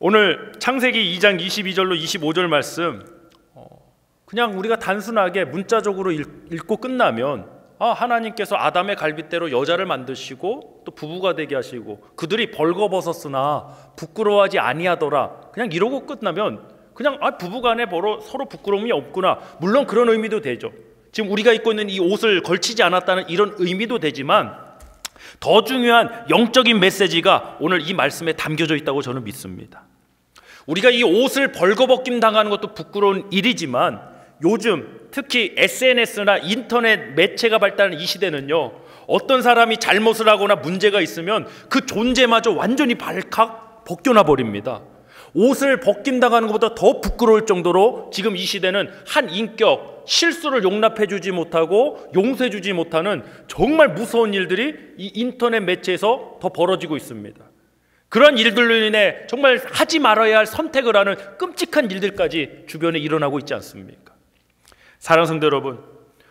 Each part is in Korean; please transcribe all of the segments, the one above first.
오늘 창세기 2장 22절로 25절 말씀, 그냥 우리가 단순하게 문자적으로 읽고 끝나면 하나님께서 아담의 갈빗대로 여자를 만드시고 또 부부가 되게 하시고 그들이 벌거벗었으나 부끄러워하지 아니하더라, 그냥 이러고 끝나면 그냥 부부간에 서로 부끄러움이 없구나, 물론 그런 의미도 되죠. 지금 우리가 입고 있는 이 옷을 걸치지 않았다는 이런 의미도 되지만 더 중요한 영적인 메시지가 오늘 이 말씀에 담겨져 있다고 저는 믿습니다. 우리가 이 옷을 벌거벗김 당하는 것도 부끄러운 일이지만 요즘 특히 SNS나 인터넷 매체가 발달하는 이 시대는요, 어떤 사람이 잘못을 하거나 문제가 있으면 그 존재마저 완전히 발칵 벗겨나 버립니다. 옷을 벗김당하는 것보다 더 부끄러울 정도로 지금 이 시대는 한 인격, 실수를 용납해주지 못하고 용서해주지 못하는 정말 무서운 일들이 이 인터넷 매체에서 더 벌어지고 있습니다. 그런 일들로 인해 정말 하지 말아야 할 선택을 하는 끔찍한 일들까지 주변에 일어나고 있지 않습니까? 사랑하는 성도 여러분,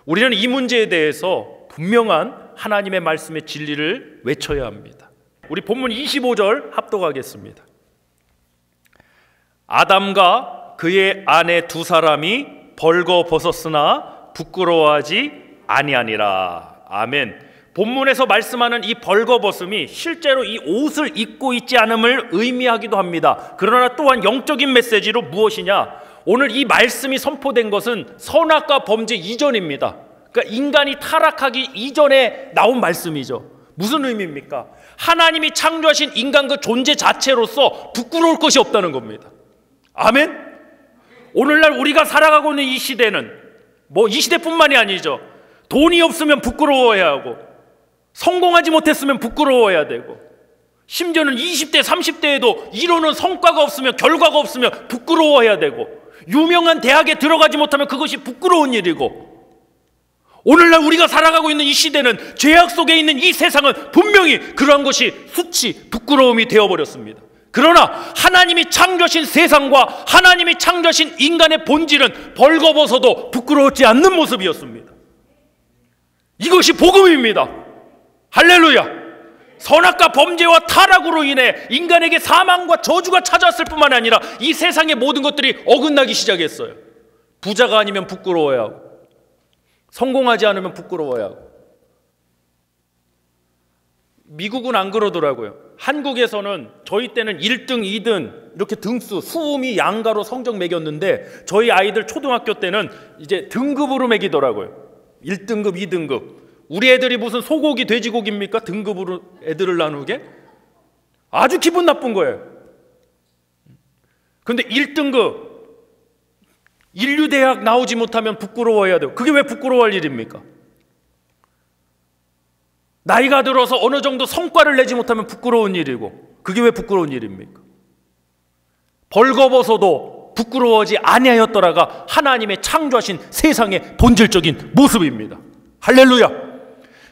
우리는 이 문제에 대해서 분명한 하나님의 말씀의 진리를 외쳐야 합니다. 우리 본문 25절 합독하겠습니다. 아담과 그의 아내 두 사람이 벌거벗었으나 부끄러워하지 아니하니라. 아멘. 본문에서 말씀하는 이 벌거벗음이 실제로 이 옷을 입고 있지 않음을 의미하기도 합니다. 그러나 또한 영적인 메시지로 무엇이냐? 오늘 이 말씀이 선포된 것은 선악과 범죄 이전입니다. 그러니까 인간이 타락하기 이전에 나온 말씀이죠. 무슨 의미입니까? 하나님이 창조하신 인간 그 존재 자체로서 부끄러울 것이 없다는 겁니다. 아멘? 오늘날 우리가 살아가고 있는 이 시대는 이 시대뿐만이 아니죠. 돈이 없으면 부끄러워해야 하고 성공하지 못했으면 부끄러워해야 되고 심지어는 20대 30대에도 이루는 성과가 없으면 결과가 없으면 부끄러워해야 되고 유명한 대학에 들어가지 못하면 그것이 부끄러운 일이고 오늘날 우리가 살아가고 있는 이 시대는 죄악 속에 있는 이 세상은 분명히 그러한 것이 수치, 부끄러움이 되어버렸습니다. 그러나 하나님이 창조하신 세상과 하나님이 창조하신 인간의 본질은 벌거벗어도 부끄러워지 않는 모습이었습니다. 이것이 복음입니다. 할렐루야. 선악과 범죄와 타락으로 인해 인간에게 사망과 저주가 찾아왔을 뿐만 아니라 이 세상의 모든 것들이 어긋나기 시작했어요. 부자가 아니면 부끄러워야 하고 성공하지 않으면 부끄러워야 하고. 미국은 안 그러더라고요. 한국에서는 저희 때는 1등, 2등 이렇게 등수, 수음이 양가로 성적 매겼는데 저희 아이들 초등학교 때는 이제 등급으로 매기더라고요. 1등급, 2등급. 우리 애들이 무슨 소고기, 돼지고기입니까? 등급으로 애들을 나누게? 아주 기분 나쁜 거예요. 그런데 1등급 인류대학 나오지 못하면 부끄러워해야 돼요. 그게 왜 부끄러워할 일입니까? 나이가 들어서 어느 정도 성과를 내지 못하면 부끄러운 일이고 그게 왜 부끄러운 일입니까? 벌거벗어도 부끄러워하지 아니하였더라가 하나님의 창조하신 세상의 본질적인 모습입니다. 할렐루야.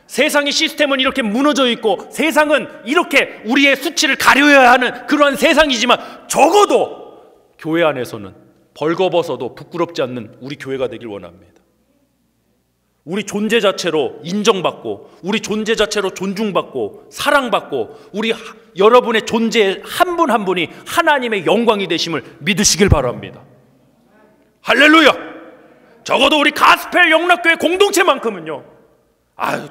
세상의 시스템은 이렇게 무너져 있고 세상은 이렇게 우리의 수치를 가려야 하는 그러한 세상이지만 적어도 교회 안에서는 벌거벗어도 부끄럽지 않는 우리 교회가 되길 원합니다. 우리 존재 자체로 인정받고 우리 존재 자체로 존중받고 사랑받고 우리 여러분의 존재 한 분 한 분이 하나님의 영광이 되심을 믿으시길 바랍니다. 할렐루야. 적어도 우리 가스펠 영락교회 공동체만큼은요,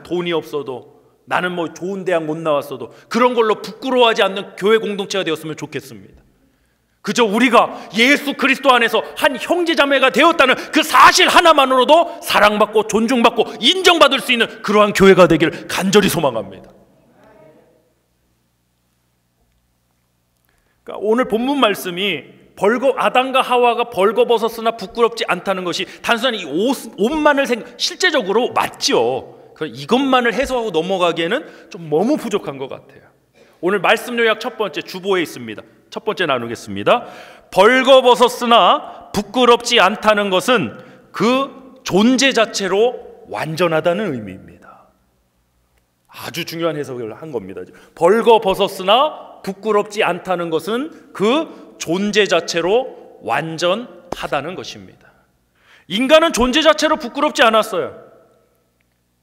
돈이 없어도 나는 좋은 대학 못 나왔어도 그런 걸로 부끄러워하지 않는 교회 공동체가 되었으면 좋겠습니다. 그저 우리가 예수 그리스도 안에서 한 형제자매가 되었다는 그 사실 하나만으로도 사랑받고 존중받고 인정받을 수 있는 그러한 교회가 되기를 간절히 소망합니다. 그러니까 오늘 본문 말씀이 아담과 하와가 벌거벗었으나 부끄럽지 않다는 것이 단순히 이 옷만을 실제적으로 맞죠. 이것만을 해석하고 넘어가기에는 좀 너무 부족한 것 같아요. 오늘 말씀 요약 첫 번째 주보에 있습니다. 첫 번째 나누겠습니다. 벌거벗었으나 부끄럽지 않다는 것은 그 존재 자체로 완전하다는 의미입니다. 아주 중요한 해석을 한 겁니다. 벌거벗었으나 부끄럽지 않다는 것은 그 존재 자체로 완전하다는 것입니다. 인간은 존재 자체로 부끄럽지 않았어요.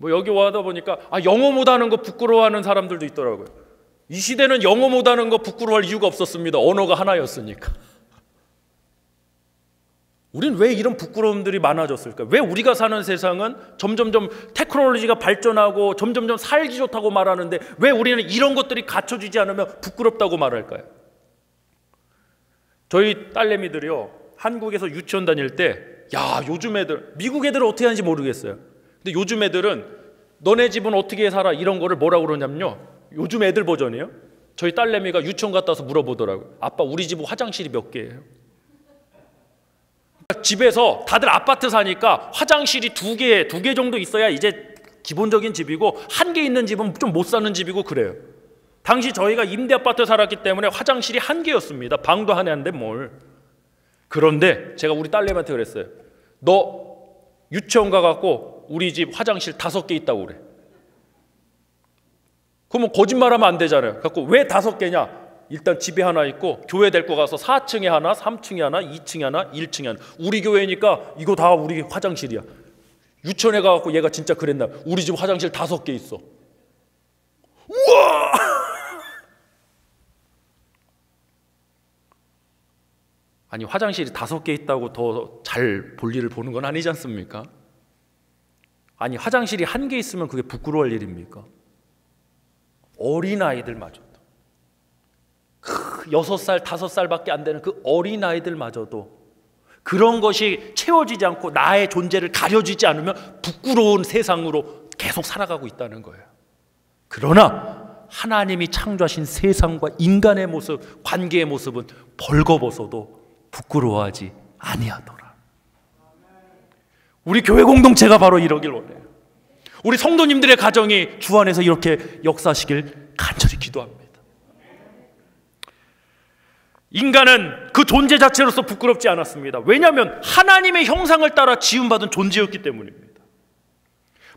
여기 와다 보니까 영어 못하는 거 부끄러워하는 사람들도 있더라고요. 이 시대는 영어 못하는 거 부끄러워할 이유가 없었습니다. 언어가 하나였으니까. 우린 왜 이런 부끄러움들이 많아졌을까? 왜 우리가 사는 세상은 점점점 테크놀로지가 발전하고 점점점 살기 좋다고 말하는데 왜 우리는 이런 것들이 갖춰지지 않으면 부끄럽다고 말할까요? 저희 딸내미들이요, 한국에서 유치원 다닐 때 야, 요즘 애들, 미국 애들은 어떻게 하는지 모르겠어요. 근데 요즘 애들은 너네 집은 어떻게 살아? 이런 거를 뭐라고 그러냐면요, 요즘 애들 버전이에요. 저희 딸내미가 유치원 갔다 와서 물어보더라고요. 아빠, 우리 집은 화장실이 몇 개예요? 집에서 다들 아파트 사니까 화장실이 두 개 정도 있어야 이제 기본적인 집이고, 한 개 있는 집은 좀 못 사는 집이고 그래요. 당시 저희가 임대 아파트 살았기 때문에 화장실이 한 개였습니다. 방도 하나인데 뭘. 그런데 제가 우리 딸내미한테 그랬어요. 너 유치원 가갖고 우리 집 화장실 5개 있다고 그래. 그러면 거짓말하면 안 되잖아요. 그래서 왜 5개냐? 일단 집에 하나 있고 교회 데리고 가서 4층에 하나, 3층에 하나, 2층에 하나, 1층에 하나. 우리 교회니까 이거 다 우리 화장실이야. 유치원에 가갖고 얘가 진짜 그랬나? 우리 집 화장실 5개 있어. 우와! 아니, 화장실이 5개 있다고 더 잘 볼일을 보는 건 아니지 않습니까? 아니, 화장실이 1개 있으면 그게 부끄러워할 일입니까? 어린아이들마저도, 6살, 5살밖에 안 되는 그 어린아이들마저도 그런 것이 채워지지 않고 나의 존재를 가려지지 않으면 부끄러운 세상으로 계속 살아가고 있다는 거예요. 그러나 하나님이 창조하신 세상과 인간의 모습, 관계의 모습은 벌거벗어도 부끄러워하지 아니하더라. 우리 교회 공동체가 바로 이러길 원해요. 우리 성도님들의 가정이 주 안에서 이렇게 역사하시길 간절히 기도합니다. 인간은 그 존재 자체로서 부끄럽지 않았습니다. 왜냐하면 하나님의 형상을 따라 지음받은 존재였기 때문입니다.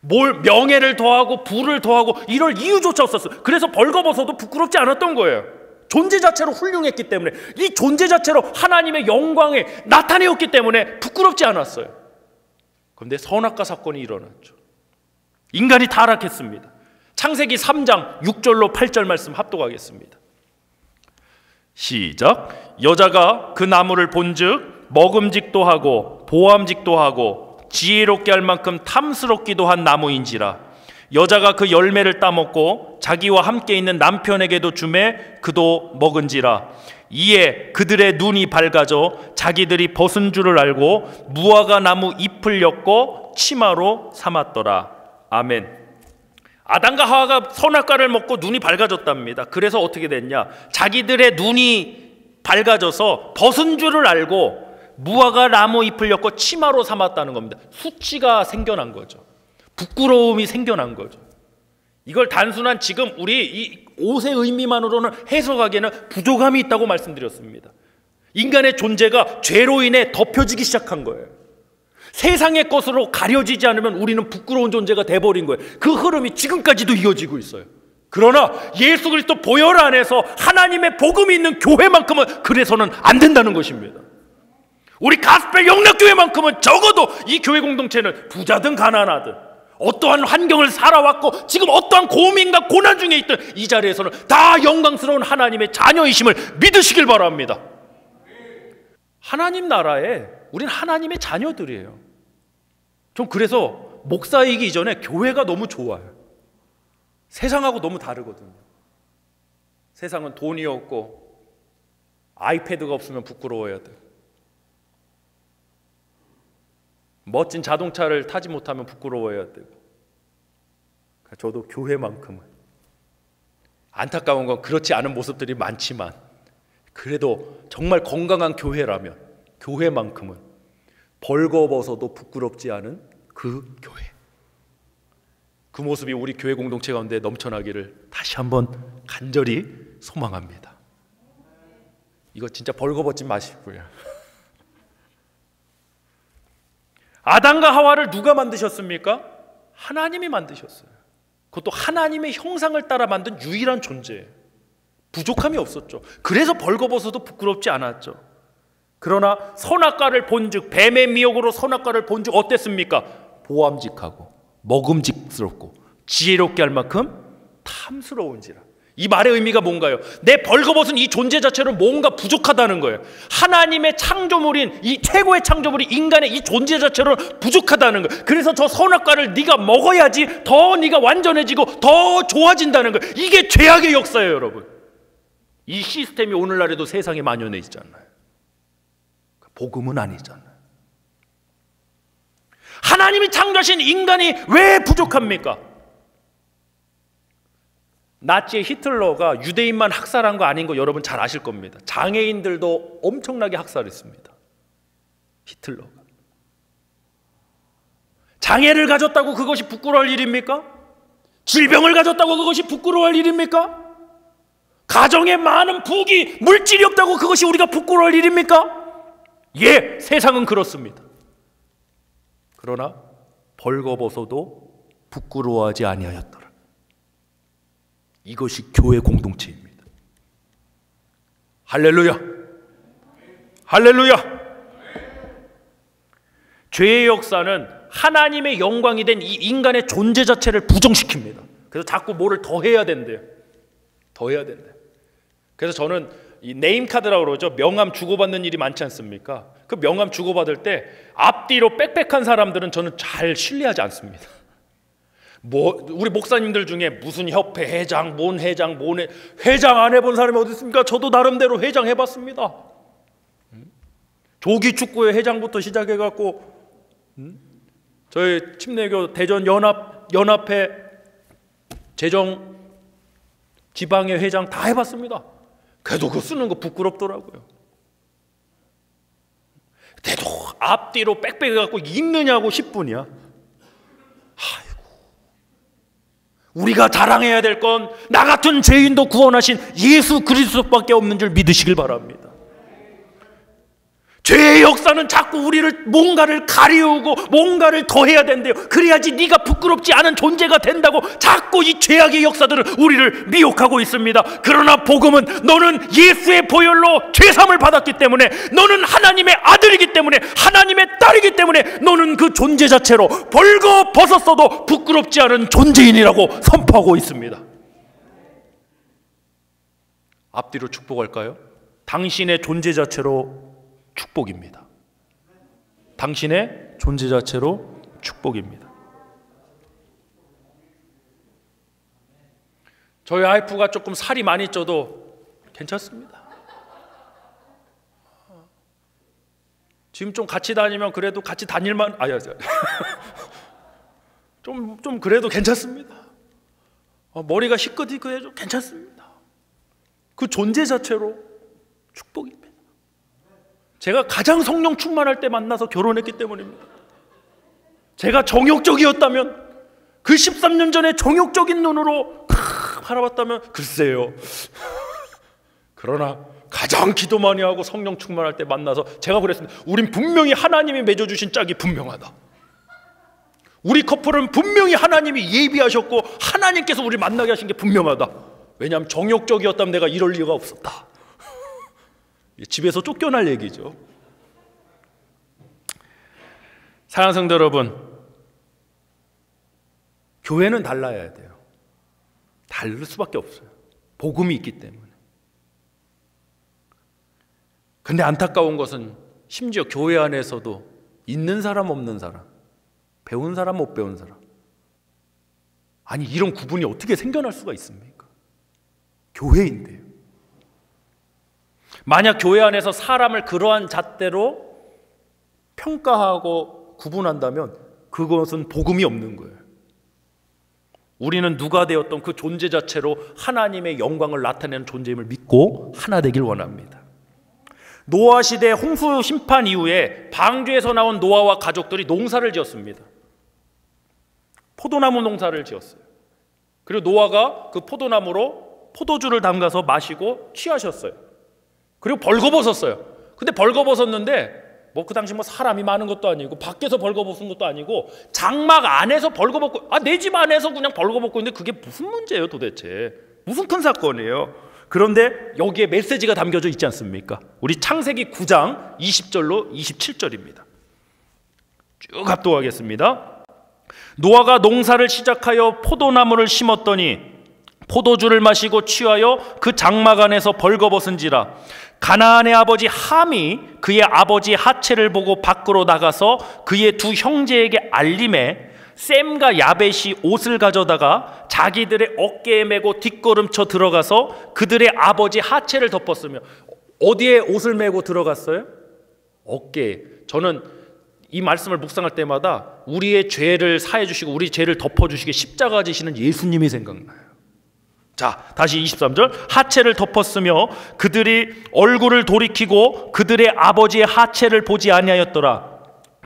뭘 명예를 더하고 부를 더하고 이럴 이유조차 없었어요. 그래서 벌거벗어도 부끄럽지 않았던 거예요. 존재 자체로 훌륭했기 때문에, 이 존재 자체로 하나님의 영광에 나타내었기 때문에 부끄럽지 않았어요. 그런데 선악과 사건이 일어났죠. 인간이 타락했습니다. 창세기 3장 6절로 8절 말씀 합독하겠습니다. 시작. 여자가 그 나무를 본즉 먹음직도 하고 보암직도 하고 지혜롭게 할 만큼 탐스럽기도 한 나무인지라. 여자가 그 열매를 따먹고 자기와 함께 있는 남편에게도 주매 그도 먹은지라. 이에 그들의 눈이 밝아져 자기들이 벗은 줄을 알고 무화과 나무 잎을 엮고 치마로 삼았더라. 아멘. 아담과 하와가 선악과를 먹고 눈이 밝아졌답니다. 그래서 어떻게 됐냐? 자기들의 눈이 밝아져서 벗은 줄을 알고 무화과 나무 잎을 엮고 치마로 삼았다는 겁니다. 수치가 생겨난 거죠. 부끄러움이 생겨난 거죠. 이걸 단순한 지금 우리 이 옷의 의미만으로는 해석하기에는 부족함이 있다고 말씀드렸습니다. 인간의 존재가 죄로 인해 덮여지기 시작한 거예요. 세상의 것으로 가려지지 않으면 우리는 부끄러운 존재가 돼버린 거예요. 그 흐름이 지금까지도 이어지고 있어요. 그러나 예수 그리스도 보혈 안에서 하나님의 복음이 있는 교회만큼은 그래서는 안 된다는 것입니다. 우리 가스펠 영락교회만큼은 적어도 이 교회 공동체는 부자든 가난하든 어떠한 환경을 살아왔고 지금 어떠한 고민과 고난 중에 있든 이 자리에서는 다 영광스러운 하나님의 자녀이심을 믿으시길 바랍니다. 하나님 나라에 우린 하나님의 자녀들이에요. 전 그래서 목사이기 이전에 교회가 너무 좋아요. 세상하고 너무 다르거든요. 세상은 돈이 없고 아이패드가 없으면 부끄러워야 돼. 멋진 자동차를 타지 못하면 부끄러워해야 되고. 저도 교회만큼은, 안타까운 건 그렇지 않은 모습들이 많지만 그래도 정말 건강한 교회라면 교회만큼은 벌거벗어도 부끄럽지 않은 그 교회, 그 모습이 우리 교회 공동체 가운데 넘쳐나기를 다시 한번 간절히 소망합니다. 이거 진짜 벌거벗지 마시고요. 아담과 하와를 누가 만드셨습니까? 하나님이 만드셨어요. 그것도 하나님의 형상을 따라 만든 유일한 존재예요. 부족함이 없었죠. 그래서 벌거벗어도 부끄럽지 않았죠. 그러나 선악과를 본즉, 뱀의 미혹으로 선악과를 본즉 어땠습니까? 보암직하고 먹음직스럽고 지혜롭게 할 만큼 탐스러운지라. 이 말의 의미가 뭔가요? 내 벌거벗은 이 존재 자체로 뭔가 부족하다는 거예요. 하나님의 창조물인 이 최고의 창조물이 인간의 이 존재 자체로 부족하다는 거예요. 그래서 저 선악과를 네가 먹어야지 더 네가 완전해지고 더 좋아진다는 거예요. 이게 죄악의 역사예요, 여러분. 이 시스템이 오늘날에도 세상에 만연해 있잖아요. 복음은 아니잖아요. 하나님이 창조하신 인간이 왜 부족합니까? 나치 히틀러가 유대인만 학살한 거 아닌 거 여러분 잘 아실 겁니다. 장애인들도 엄청나게 학살했습니다. 히틀러가. 장애를 가졌다고 그것이 부끄러울 일입니까? 질병을 가졌다고 그것이 부끄러울 일입니까? 가정에 많은 부귀, 물질이 없다고 그것이 우리가 부끄러울 일입니까? 예, 세상은 그렇습니다. 그러나 벌거벗어도 부끄러워하지 아니하였더라. 이것이 교회 공동체입니다. 할렐루야! 할렐루야! 죄의 역사는 하나님의 영광이 된 이 인간의 존재 자체를 부정시킵니다. 그래서 자꾸 뭐를 더 해야 된대요. 더 해야 된대요. 그래서 저는 이 네임카드라고 그러죠. 명함 주고받는 일이 많지 않습니까? 그 명함 주고받을 때 앞뒤로 빽빽한 사람들은 저는 잘 신뢰하지 않습니다. 우리 목사님들 중에 무슨 협회 회장, 뭔 회장, 회장 안 해본 사람이 어디 있습니까? 저도 나름대로 회장 해봤습니다. 조기 축구회 회장부터 시작해갖고 저희 침례교 대전 연합회 재정 지방의 회장 다 해봤습니다. 그래도 그거 쓰는 거 부끄럽더라고요. 그래도 앞뒤로 빽빽해갖고 읽느냐고 10분이야. 우리가 자랑해야 될 건 나 같은 죄인도 구원하신 예수 그리스도밖에 없는 줄 믿으시길 바랍니다. 죄의 역사는 자꾸 우리를 뭔가를 가리우고 뭔가를 더해야 된대요. 그래야지 네가 부끄럽지 않은 존재가 된다고 자꾸 이 죄악의 역사들은 우리를 미혹하고 있습니다. 그러나 복음은 너는 예수의 보혈로 죄사함을 받았기 때문에, 너는 하나님의 아들이기 때문에, 하나님의 딸이기 때문에 너는 그 존재 자체로 벌거벗었어도 부끄럽지 않은 존재인이라고 선포하고 있습니다. 앞뒤로 축복할까요? 당신의 존재 자체로 축복입니다. 당신의 존재 자체로 축복입니다. 저희 와이프가 조금 살이 많이 쪄도 괜찮습니다. 지금 좀 같이 다니면 그래도 같이 다닐만 좀 그래도 괜찮습니다. 머리가 희끗희끗해도 괜찮습니다. 그 존재 자체로 축복입니다. 제가 가장 성령 충만할 때 만나서 결혼했기 때문입니다. 제가 정욕적이었다면, 그 13년 전에 정욕적인 눈으로 바라봤다면 글쎄요. 그러나 가장 기도 많이 하고 성령 충만할 때 만나서 제가 그랬습니다. 우린 분명히 하나님이 맺어주신 짝이 분명하다. 우리 커플은 분명히 하나님이 예비하셨고 하나님께서 우리 만나게 하신 게 분명하다. 왜냐하면 정욕적이었다면 내가 이럴 리가 없었다. 집에서 쫓겨날 얘기죠. 사랑하는 성도 여러분, 교회는 달라야 돼요. 다를 수밖에 없어요. 복음이 있기 때문에. 근데 안타까운 것은 심지어 교회 안에서도 있는 사람 없는 사람, 배운 사람 못 배운 사람, 아니 이런 구분이 어떻게 생겨날 수가 있습니까? 교회인데요. 만약 교회 안에서 사람을 그러한 잣대로 평가하고 구분한다면 그것은 복음이 없는 거예요. 우리는 누가 되었던 그 존재 자체로 하나님의 영광을 나타내는 존재임을 믿고 하나 되길 원합니다. 노아 시대 홍수 심판 이후에 방주에서 나온 노아와 가족들이 농사를 지었습니다. 포도나무 농사를 지었어요. 그리고 노아가 그 포도나무로 포도주를 담가서 마시고 취하셨어요. 그리고 벌거벗었어요. 근데 벌거벗었는데 그 당시 사람이 많은 것도 아니고 밖에서 벌거벗은 것도 아니고 장막 안에서 벌거벗고, 내 집 안에서 그냥 벌거벗고 있는데 그게 무슨 문제예요 도대체? 무슨 큰 사건이에요? 그런데 여기에 메시지가 담겨져 있지 않습니까? 우리 창세기 9장 20절로 27절입니다. 쭉 합독하겠습니다. 노아가 농사를 시작하여 포도나무를 심었더니 포도주를 마시고 취하여 그 장막 안에서 벌거벗은지라. 가나안의 아버지 함이 그의 아버지의 하체를 보고 밖으로 나가서 그의 두 형제에게 알림해 셈과 야벳이 옷을 가져다가 자기들의 어깨에 메고 뒷걸음쳐 들어가서 그들의 아버지 하체를 덮었으며. 어디에 옷을 메고 들어갔어요? 어깨에. 저는 이 말씀을 묵상할 때마다 우리의 죄를 사해 주시고 우리 죄를 덮어 주시게 십자가 지시는 예수님이 생각나요. 자, 다시 23절. 하체를 덮었으며 그들이 얼굴을 돌이키고 그들의 아버지의 하체를 보지 아니하였더라.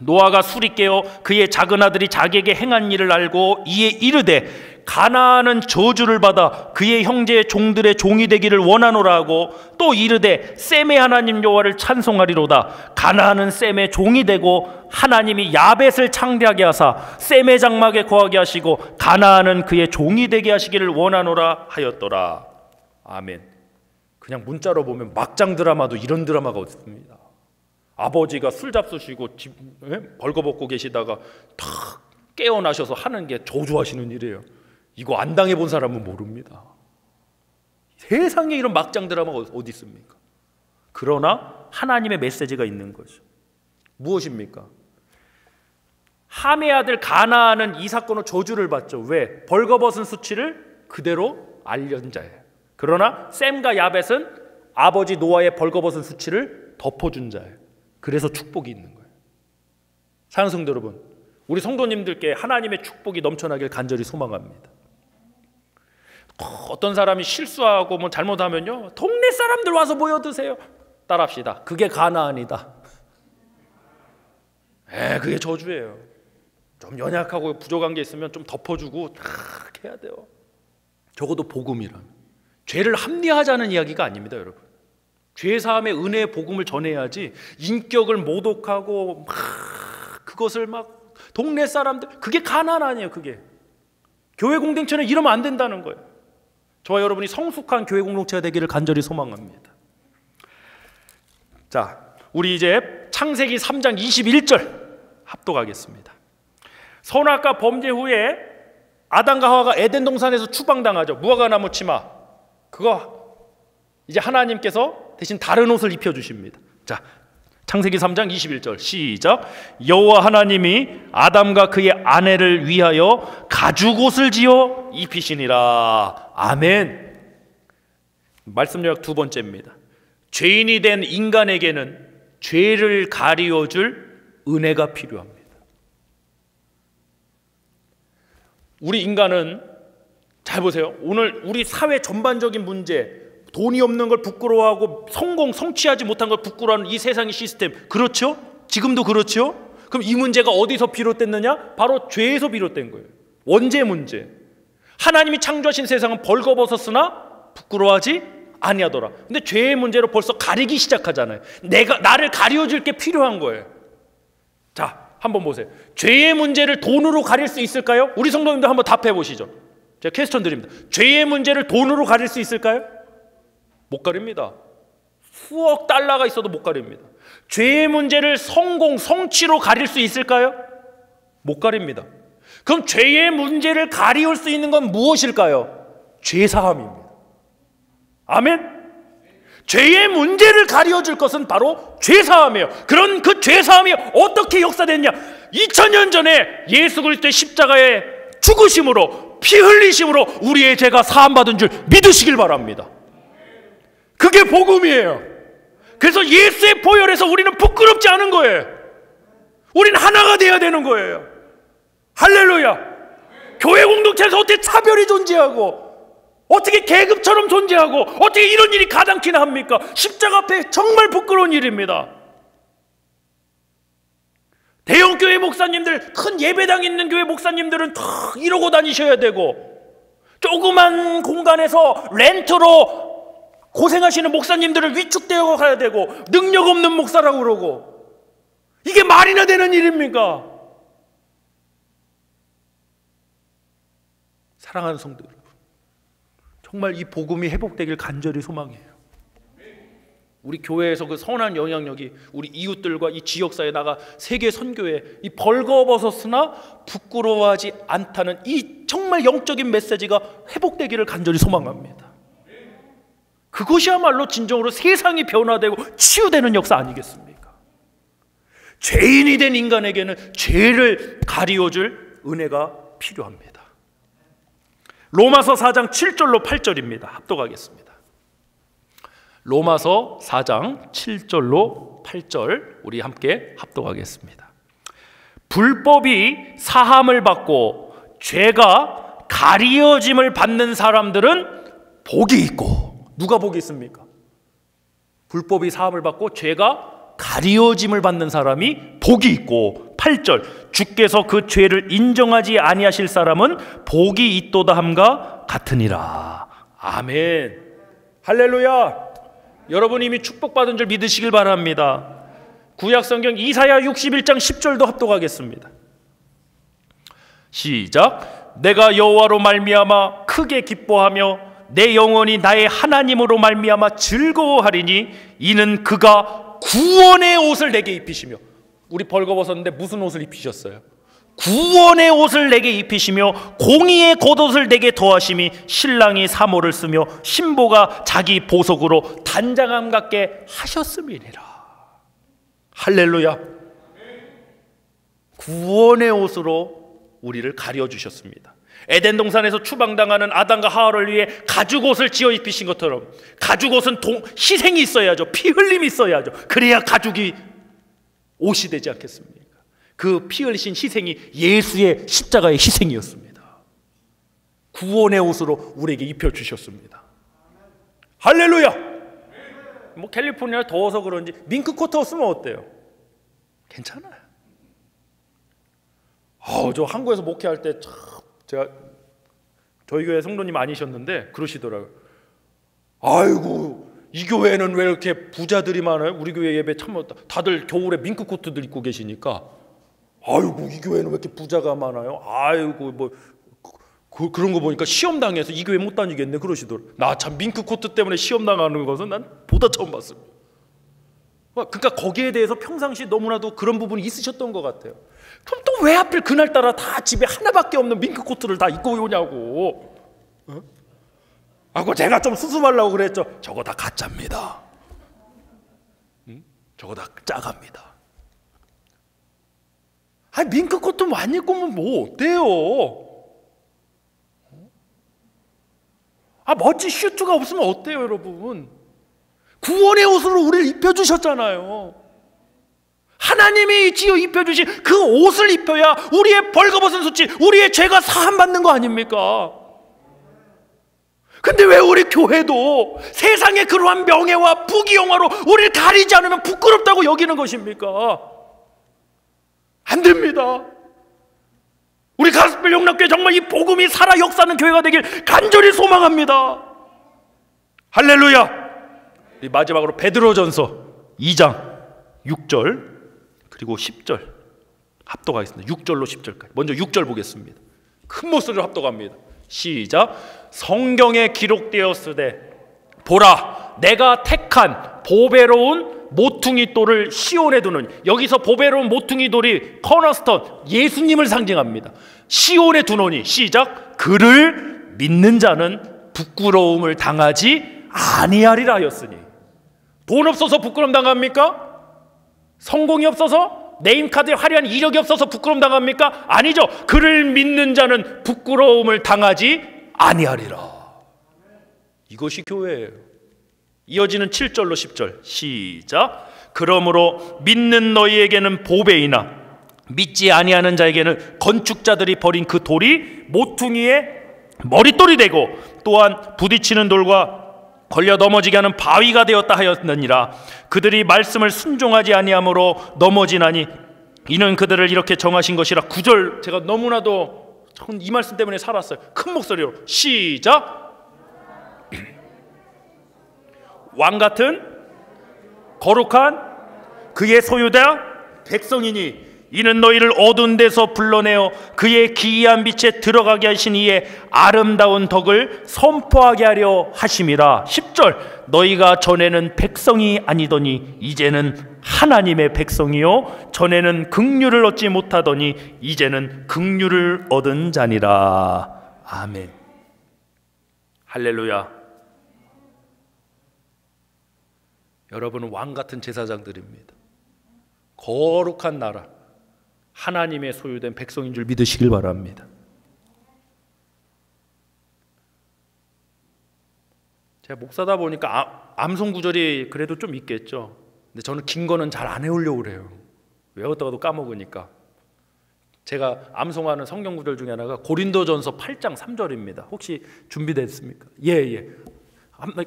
노아가 술이 깨어 그의 작은 아들이 자기에게 행한 일을 알고 이에 이르되 가나안은 저주를 받아 그의 형제의 종들의 종이 되기를 원하노라 하고 또 이르되 셈의 하나님 여호와를 찬송하리로다. 가나안은 셈의 종이 되고 하나님이 야벳을 창대하게 하사 셈의 장막에 거하게 하시고 가나안은 그의 종이 되게 하시기를 원하노라 하였더라. 아멘. 그냥 문자로 보면 막장 드라마도 이런 드라마가 없습니다. 아버지가 술 잡수시고 벌거벗고 계시다가 탁 깨어나셔서 하는 게 저주하시는 일이에요. 이거 안 당해본 사람은 모릅니다. 세상에 이런 막장 드라마가 어디 있습니까? 그러나 하나님의 메시지가 있는 거죠. 무엇입니까? 함의 아들 가나안은 이 사건으로 저주를 받죠. 왜? 벌거벗은 수치를 그대로 알린 자예요. 그러나 셈과 야벳은 아버지 노아의 벌거벗은 수치를 덮어준 자예요. 그래서 축복이 있는 거예요. 사랑하는 성도 여러분, 우리 성도님들께 하나님의 축복이 넘쳐나길 간절히 소망합니다. 어떤 사람이 실수하고 뭐 잘못하면요, 동네 사람들 와서 모여 드세요. 따라합시다. 그게 가나안이다. 그게 저주예요. 좀 연약하고 부족한 게 있으면 좀 덮어주고 탁 해야 돼요. 적어도 복음이란 죄를 합리화하자는 이야기가 아닙니다, 여러분. 죄사함의 은혜의 복음을 전해야지 인격을 모독하고 그것을 막 동네 사람들, 그게 가나안 아니에요. 그게 교회 공동체는 이러면 안 된다는 거예요. 저와 여러분이 성숙한 교회 공동체가 되기를 간절히 소망합니다. 자, 우리 이제 창세기 3장 21절 합독하겠습니다. 선악과 범죄 후에 아담과 하와가 에덴 동산에서 추방당하죠. 무화과나무 치마, 그거 이제 하나님께서 대신 다른 옷을 입혀주십니다. 자, 창세기 3장 21절 시작. 여호와 하나님이 아담과 그의 아내를 위하여 가죽옷을 지어 입히시니라. 아멘. 말씀 요약 두 번째입니다. 죄인이 된 인간에게는 죄를 가리워줄 은혜가 필요합니다. 우리 인간은 잘 보세요. 오늘 우리 사회 전반적인 문제, 돈이 없는 걸 부끄러워하고 성취하지 못한 걸 부끄러워하는 이 세상의 시스템, 그렇죠? 지금도 그렇죠? 그럼 이 문제가 어디서 비롯됐느냐? 바로 죄에서 비롯된 거예요. 원죄 문제. 하나님이 창조하신 세상은 벌거벗었으나 부끄러워하지 아니하더라. 근데 죄의 문제로 벌써 가리기 시작하잖아요. 나를 가려줄 게 필요한 거예요. 자, 한번 보세요. 죄의 문제를 돈으로 가릴 수 있을까요? 우리 성도님들 한번 답해 보시죠. 제가 퀘스천 드립니다. 죄의 문제를 돈으로 가릴 수 있을까요? 못 가립니다. 수억 달러가 있어도 못 가립니다. 죄의 문제를 성취로 가릴 수 있을까요? 못 가립니다. 그럼 죄의 문제를 가리울 수 있는 건 무엇일까요? 죄사함입니다. 아멘? 죄의 문제를 가려줄 것은 바로 죄사함이에요. 그런 그 죄사함이 어떻게 역사됐냐? 2000년 전에 예수 그리스도의 십자가의 죽으심으로, 피 흘리심으로 우리의 죄가 사함받은 줄 믿으시길 바랍니다. 그게 복음이에요. 그래서 예수의 보혈에서 우리는 부끄럽지 않은 거예요. 우리는 하나가 돼야 되는 거예요. 할렐루야. 교회 공동체에서 어떻게 차별이 존재하고, 어떻게 계급처럼 존재하고, 어떻게 이런 일이 가당키나 합니까? 십자가 앞에 정말 부끄러운 일입니다. 대형교회 목사님들, 큰 예배당 있는 교회 목사님들은 다 이러고 다니셔야 되고, 조그만 공간에서 렌트로 고생하시는 목사님들을 위축되어 가야 되고, 능력 없는 목사라고 그러고, 이게 말이나 되는 일입니까? 사랑하는 성도 여러분, 정말 이 복음이 회복되길 간절히 소망해요. 우리 교회에서 그 선한 영향력이 우리 이웃들과 이 지역사회에 나가 세계 선교에 이 벌거벗었으나 부끄러워하지 않다는 이 정말 영적인 메시지가 회복되기를 간절히 소망합니다. 그것이야말로 진정으로 세상이 변화되고 치유되는 역사 아니겠습니까? 죄인이 된 인간에게는 죄를 가리워줄 은혜가 필요합니다. 로마서 4장 7절로 8절입니다. 합독하겠습니다. 로마서 4장 7절로 8절 우리 함께 합독하겠습니다. 불법이 사함을 받고 죄가 가리워짐을 받는 사람들은 복이 있고, 누가 복이 있습니까? 불법이 사함을 받고 죄가 가리워짐을 받는 사람이 복이 있고, 8절 주께서 그 죄를 인정하지 아니하실 사람은 복이 있도다 함과 같으니라. 아멘. 할렐루야. 여러분 이미 축복받은 줄 믿으시길 바랍니다. 구약성경 이사야 61장 10절도 합독하겠습니다. 시작. 내가 여호와로 말미암아 크게 기뻐하며 내 영혼이 나의 하나님으로 말미암아 즐거워하리니 이는 그가 구원의 옷을 내게 입히시며, 우리 벌거벗었는데 무슨 옷을 입히셨어요? 구원의 옷을 내게 입히시며 공의의 겉옷을 내게 더하심이 신랑이 사모를 쓰며 신보가 자기 보석으로 단장함 같게 하셨음이니라. 할렐루야. 구원의 옷으로 우리를 가려주셨습니다. 에덴 동산에서 추방당하는 아담과 하와를 위해 가죽옷을 지어 입히신 것처럼, 가죽옷은 희생이 있어야죠. 피 흘림이 있어야죠. 그래야 가죽이 옷이 되지 않겠습니까? 그 피 흘리신 희생이 예수의 십자가의 희생이었습니다. 구원의 옷으로 우리에게 입혀주셨습니다. 할렐루야. 뭐 캘리포니아 더워서 그런지 밍크 코트 쓰면 어때요? 괜찮아요. 저 한국에서 목회할 때 참 제가, 저희 교회 성도님 아니셨는데 그러시더라고요. 아이고 이 교회는 왜 이렇게 부자들이 많아요? 우리 교회 예배 참 다들 겨울에 밍크 코트들 입고 계시니까, 아이고 이 교회는 왜 이렇게 부자가 많아요? 아이고 뭐 그런 거 보니까 시험 당해서 이 교회 못 다니겠네 그러시더라고요. 나 참 밍크 코트 때문에 시험 당하는 것은 난 보다 처음 봤습니다. 그러니까 거기에 대해서 평상시 너무나도 그런 부분이 있으셨던 것 같아요. 그럼 또 왜 하필 그날따라 다 집에 하나밖에 없는 밍크 코트를 다 입고 오냐고. 제가 좀 수습하려고 그랬죠. 저거 다 가짜입니다. 저거 다 짜갑니다. 밍크 코트 많이 입고 오면 뭐 어때요? 멋진 슈트가 없으면 어때요, 여러분? 구원의 옷으로 우리를 입혀주셨잖아요. 하나님이 지어 입혀주신 그 옷을 입혀야 우리의 벌거벗은 수치, 우리의 죄가 사함받는 거 아닙니까? 근데 왜 우리 교회도 세상의 그러한 명예와 부귀영화로 우리를 가리지 않으면 부끄럽다고 여기는 것입니까? 안 됩니다. 우리 가스펠 용납교회 정말 이 복음이 살아 역사하는 교회가 되길 간절히 소망합니다. 할렐루야. 마지막으로 베드로전서 2장 6절 그리고 10절 합독하겠습니다. 6절로 10절까지. 먼저 6절 보겠습니다. 큰 목소리로 합독합니다. 시작. 성경에 기록되었으되 보라 내가 택한 보배로운 모퉁이 돌을 시온에 두는, 여기서 보배로운 모퉁이 돌이 커너스톤 예수님을 상징합니다. 시온에 두노니, 시작, 그를 믿는 자는 부끄러움을 당하지 아니하리라 하였으니. 돈 없어서 부끄러움 당합니까? 성공이 없어서, 네임카드에 화려한 이력이 없어서 부끄러움 당합니까? 아니죠. 그를 믿는 자는 부끄러움을 당하지 아니하리라. 이것이 교회예요. 이어지는 7절로 10절 시작. 그러므로 믿는 너희에게는 보배이나 믿지 아니하는 자에게는 건축자들이 버린 그 돌이 모퉁이의 머릿돌이 되고 또한 부딪히는 돌과 걸려 넘어지게 하는 바위가 되었다 하였느니라. 그들이 말씀을 순종하지 아니함으로 넘어지나니 이는 그들을 이렇게 정하신 것이라. 9절 제가 너무나도 이 말씀 때문에 살았어요. 큰 목소리로 시작. 왕같은 거룩한 그의 소유자 백성이니 이는 너희를 어두운 데서 불러내어 그의 기이한 빛에 들어가게 하신 이의 아름다운 덕을 선포하게 하려 하심이라. 10절 너희가 전에는 백성이 아니더니 이제는 하나님의 백성이요 전에는 긍휼을 얻지 못하더니 이제는 긍휼을 얻은 자니라. 아멘. 할렐루야. 여러분은 왕 같은 제사장들입니다. 거룩한 나라, 하나님의 소유된 백성인 줄 믿으시길 바랍니다. 제가 목사다 보니까 암송 구절이 그래도 좀 있겠죠. 근데 저는 긴 거는 잘 안 외우려고 그래요. 외웠다가도 까먹으니까. 제가 암송하는 성경 구절 중에 하나가 고린도전서 8장 3절입니다. 혹시 준비됐습니까? 예.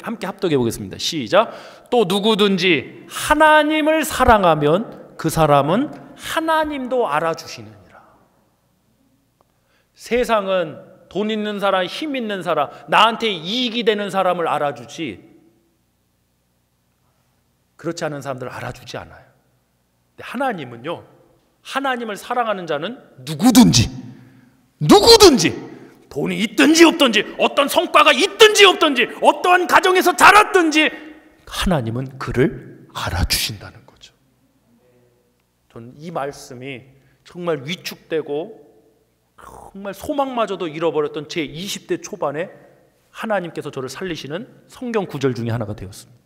함께 합독해 보겠습니다. 시작. 또 누구든지 하나님을 사랑하면 그 사람은 하나님도 알아주시느니라. 세상은 돈 있는 사람, 힘 있는 사람, 나한테 이익이 되는 사람을 알아주지 그렇지 않은 사람들을 알아주지 않아요. 근데 하나님은요, 하나님을 사랑하는 자는 누구든지 돈이 있든지 없든지 어떤 성과가 있든지 없든지 어떠한 가정에서 자랐든지 하나님은 그를 알아주신다는 거죠. 저는 이 말씀이 정말 위축되고 정말 소망마저도 잃어버렸던 제 20대 초반에 하나님께서 저를 살리시는 성경 구절 중에 하나가 되었습니다.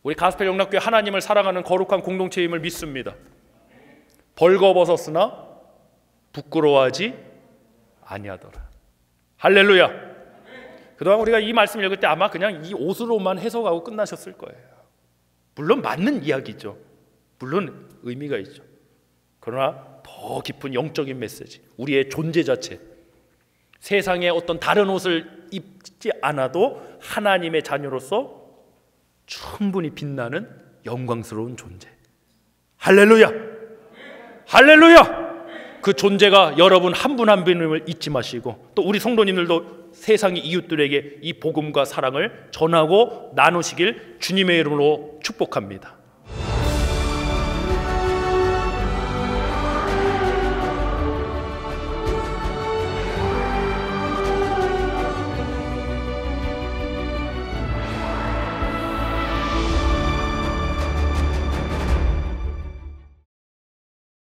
우리 가스펠 영락교회 하나님을 사랑하는 거룩한 공동체임을 믿습니다. 벌거벗었으나 부끄러워하지 아니하더라. 할렐루야. 그동안 우리가 이 말씀을 읽을 때 아마 그냥 이 옷으로만 해석하고 끝나셨을 거예요. 물론 맞는 이야기죠. 물론 의미가 있죠. 그러나 더 깊은 영적인 메시지, 우리의 존재 자체, 세상에 어떤 다른 옷을 입지 않아도 하나님의 자녀로서 충분히 빛나는 영광스러운 존재. 할렐루야. 할렐루야. 그 존재가 여러분 한 분 한 분을 잊지 마시고 또 우리 성도님들도 세상의 이웃들에게 이 복음과 사랑을 전하고 나누시길 주님의 이름으로 축복합니다.